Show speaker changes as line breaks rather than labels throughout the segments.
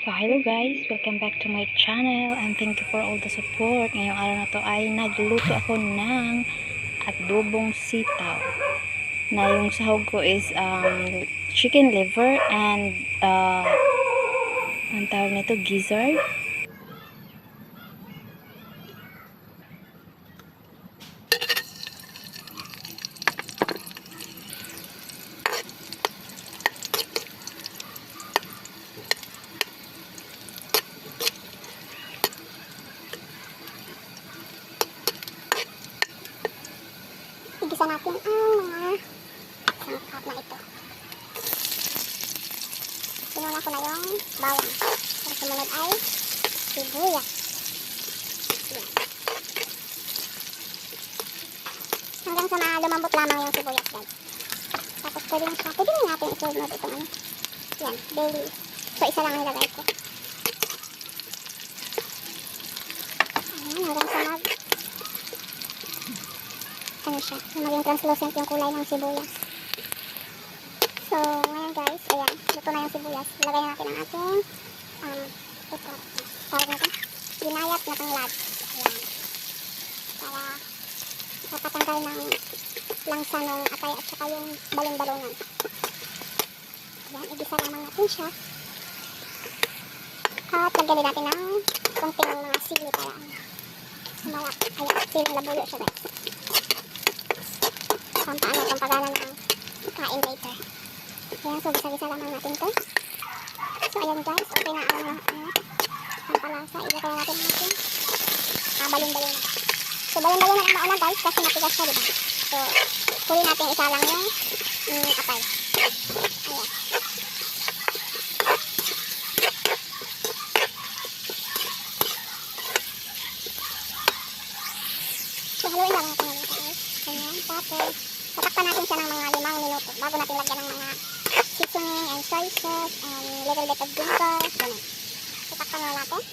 So, hello guys! Welcome back to my channel and thank you for all the support. Ngayong araw na to ay nagluto ako ng adobong sitaw. Na yung sahog ko is chicken liver and ang tawag nito, gizzard.
Igisa natin ang mga sangkap na ito. Sinuna ko na yung bawang. Ang sumunod ay sibuyas. Yan. Hanggang sa lumambot lamang yung sibuyas, guys. Tapos pwede na natin isunod itong ano. Yan, daily. So isa lang ang nilagay ko. Ayan, hanggang sa ano siya, maging translucent yung kulay ng sibuyas. So, ngayon guys, ayan, luto na yung sibuyas. Ilagay natin ang ating ito, tawag natin, ginayat na tanglad. Ayan. Para kapatanggal ng langsa ng atay at saka yung balon-balonan. Ayan, igisa lamang natin siya. At lagyan natin ng konting mga sili para sumalak. Ayan, sili na labuyo siya guys. Pampagana ng kain later. Ayan, so gisa-gisa lamang natin to. So ayan guys, okay na ang pampalasa. Ilagay natin ang ating balon-balon. So balon-balon ang mauna guys kasi matigas siya, diba? So kunin natin isa lang yung atay. Ayan. So haluin lang natin yung guys. Ayan, tapos tatakpan natin siya ng mga 5 minuto bago natin lagyan ng mga seasoning and soy sauce and little bit of vinegar. Ganun. Tatakpan na natin.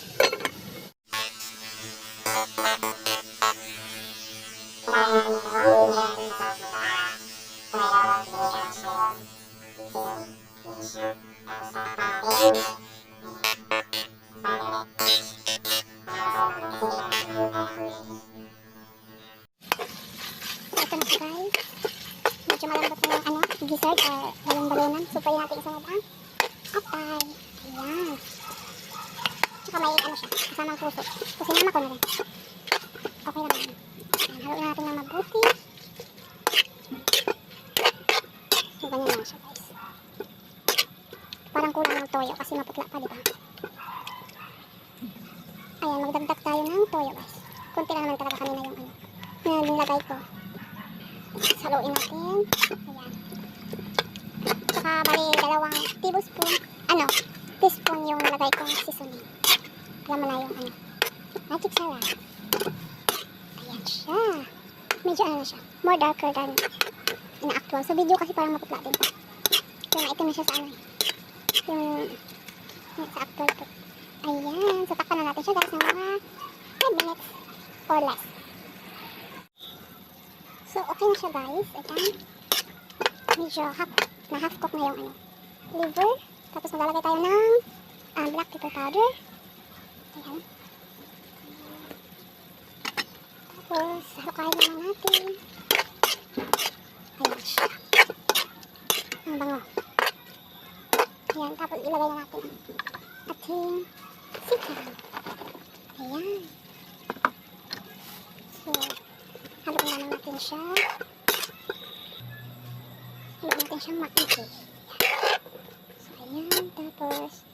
Ito na siya guys. Medyo malambot na yung gizzard or balon-balonan. So pwede natin isunod ang atay. Ayan. Tsaka may siya, kasamang puso. So sinama ko na rin. Okay lang yan. Ayan, haluin natin ng mabuti. So ganyan lang siya guys. Parang kulang ng toyo kasi maputla pa, diba? Ayan, magdagdag tayo ng toyo guys. Kunti lang naman talaga kanina yung nilagay ko. Haluin natin. Ayan. Saka bali 2 tablespoon. Teaspoon yung nilagay kong seasoning. Alam mo na yung magic sarap. Ayan siya. Medyo na siya. More darker than ina-actual. Sa video kasi parang maputla din. So ito na siya sa yung sa actual to. Ayan. So takpan na natin siya guys ng mga 5 minutes or less. So, okay na siya guys. Ayan. Medyo half cook na yung liver. Tapos maglalagay tayo ng black pepper powder. Ayan. Tapos, halukayin naman natin. Ayan siya. Ang bango. Ayan. Tapos, ilagay na natin ang ating sitaw. Ayan. So, haluin naman natin siya. Haluin natin siyang maigi. So, ayan. Tapos,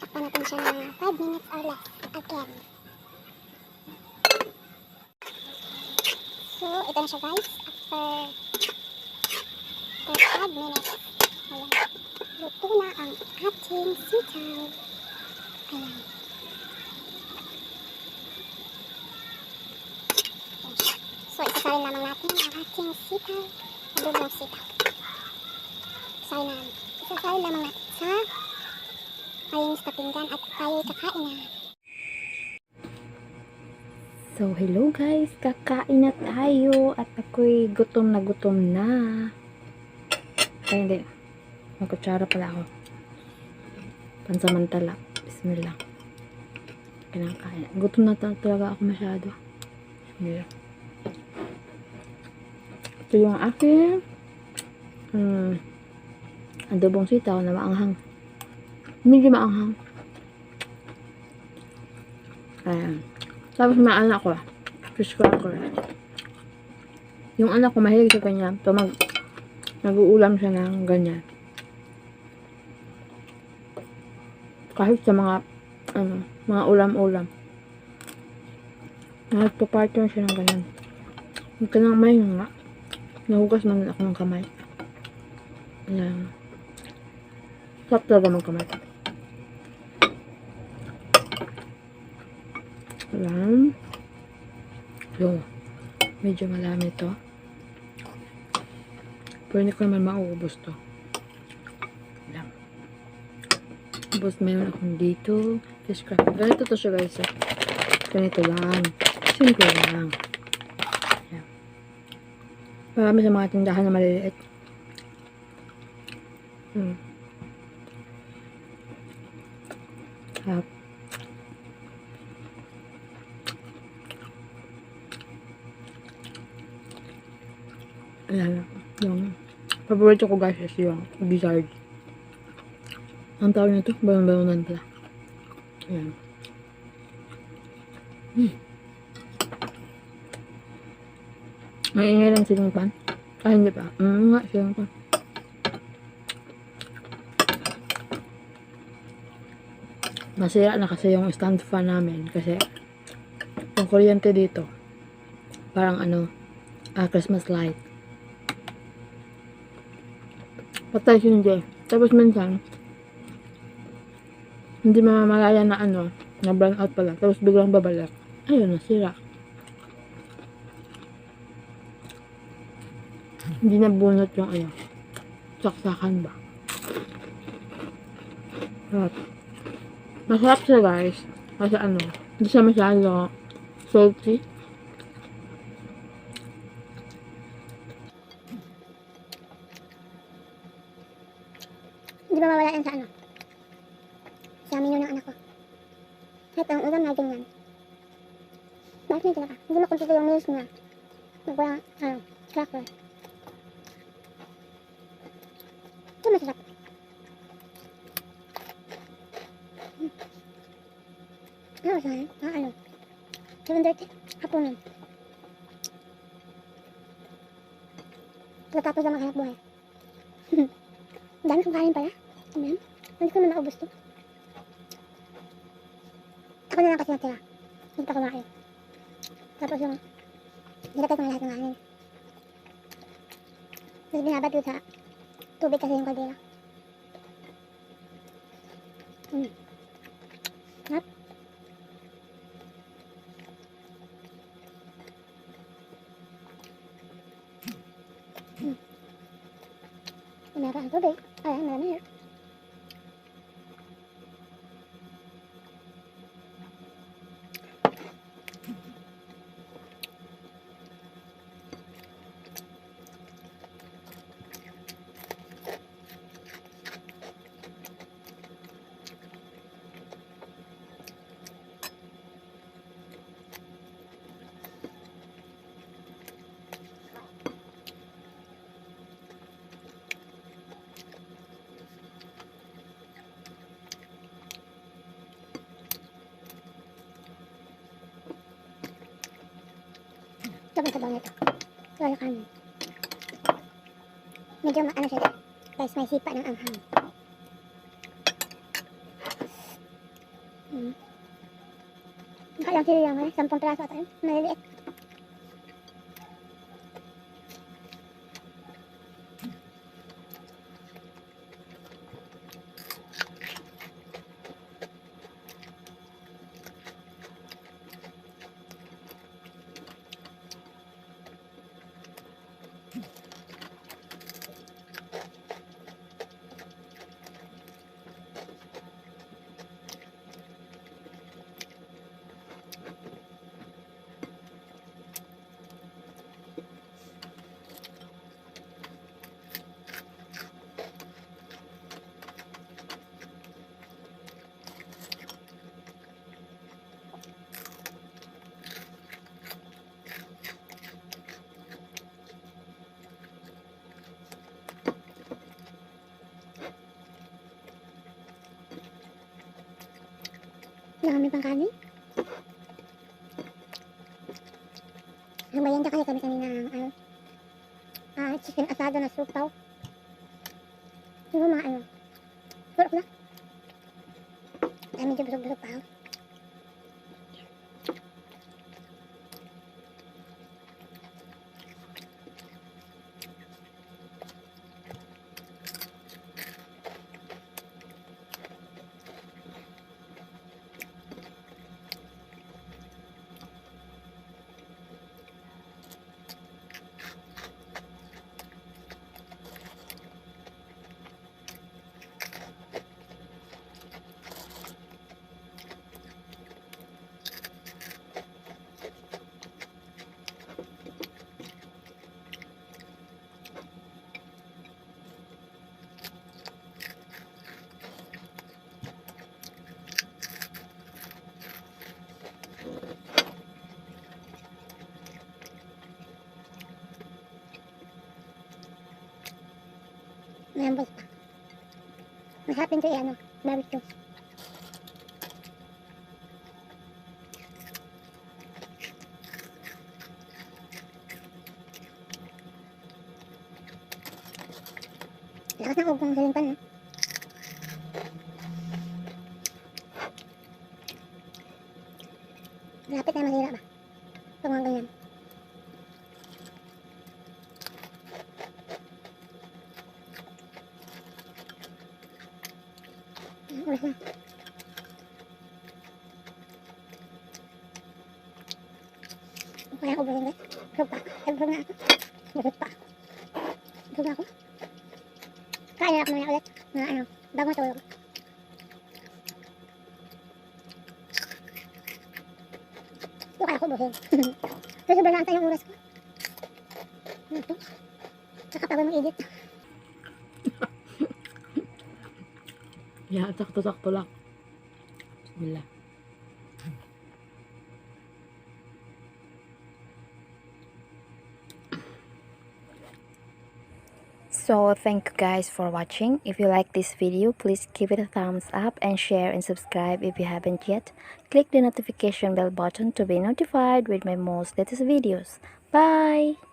takpan natin siya ng 5 minutes or less. Again. So, ito na siya guys. After 5 minutes. Ayan. Luto na ang ating sitaw. Ayan. So, isasalin naman natin ang ating sitaw. Adobong sitaw. Isasalin naman natin sa malinis na pinggan at tayo kakain na.
So, hello guys! Kakain na tayo at ako'y gutom na gutom na. Ay, hindi. Magkutsara pala ako. Pansamantala. Bismillah. Kinakain. Gutom na talaga ako masyado. Bismillah. Ito yung aking adobong sitaw na maanghang. Medyo maanghang. Ayan. Tapos may anak ko. Fish cracker. Yung anak ko mahilig sa kanya. So nag-uulam siya ng ganyan. Kahit sa mga mga ulam-ulam. Nagpa-partner siya ng ganyan. Huwag ka nang may nga. Nahugas man ako ng kamay. Ayan. Sarap talaga magkamay. Ayan. So, medyo malami to. Pero hindi ko naman mauubos to. Ayan. Tapos meron akong dito. Fish cracker. Ganito to siya guys. Ganito lang. Simple lang. Ayan. Marami sa mga tindahan na maliliit. Sarap. Ayan. Yung favorite ko guys is yung gizzard. Ang tawag nito, balon-balonan pala. Ayan. May ingay lang silang pan. Ah, hindi pa. Nga, silang pan. Masira na kasi yung stand fan namin kasi yung kuryente dito parang Christmas light. Patay hindi. Tapos minsan hindi mamamalaya na na brown out pala. Tapos biglang babalik. Ayun, nasira. Hindi nabunot yung saksakan ba. Sarap. Masarap siya guys. Kasi hindi siya masyado salty.
Hindi ba mawala yan sa menu ng anak ko. Kahit ang ulam na ganyan. Bakit na talaga? Hindi makumpleto yung meals niya. Magwalang, cracker. Ito masarap. Saan? 7:30? Hapunan. Pagkatapos na maghanap buhay. Ang dami kong kain pala. Amen. Hindi ko naman naubos to. Ako na lang kasi natira. Hindi pa kumain. Tapos yung nilagay ko na lahat ng kanin. Tapos binabad ko sa tubig kasi yung kaldera. Sarap. Meron ang tubig. Ayan, meron na yun. Sobrang sabaw nito. Wala kanin. Medyo siya. Guys, may sipa ng anghang. Kalang sili lang 10 piraso ata yun. Maliliit. Dami pang kanin. Ang bayanda kasi kami kanina ng chicken asado na supaw. Siguro mga Puro na. Ay, medyo busog-busog pa. May ambos pa. Masarap to barbecue. Lakas ng ugong siling pan, Lapit na masira ba? Pag mga ganyan. Oras na. Kaya ako buhin guys. Busog pa. Busog na ako. Busog pa. Busog na ako. Kain na ako mamaya ulit. Bago matulog. Kaya ako buhin. So, sobrang naantay yung oras ko. Ito. Nakapagod mag-edit.
Ya, sakto-sakto lang. Bismillah.
So thank you guys for watching. If you like this video, please give it a thumbs up and share and subscribe if you haven't yet. Click the notification bell button to be notified with my most latest videos. Bye!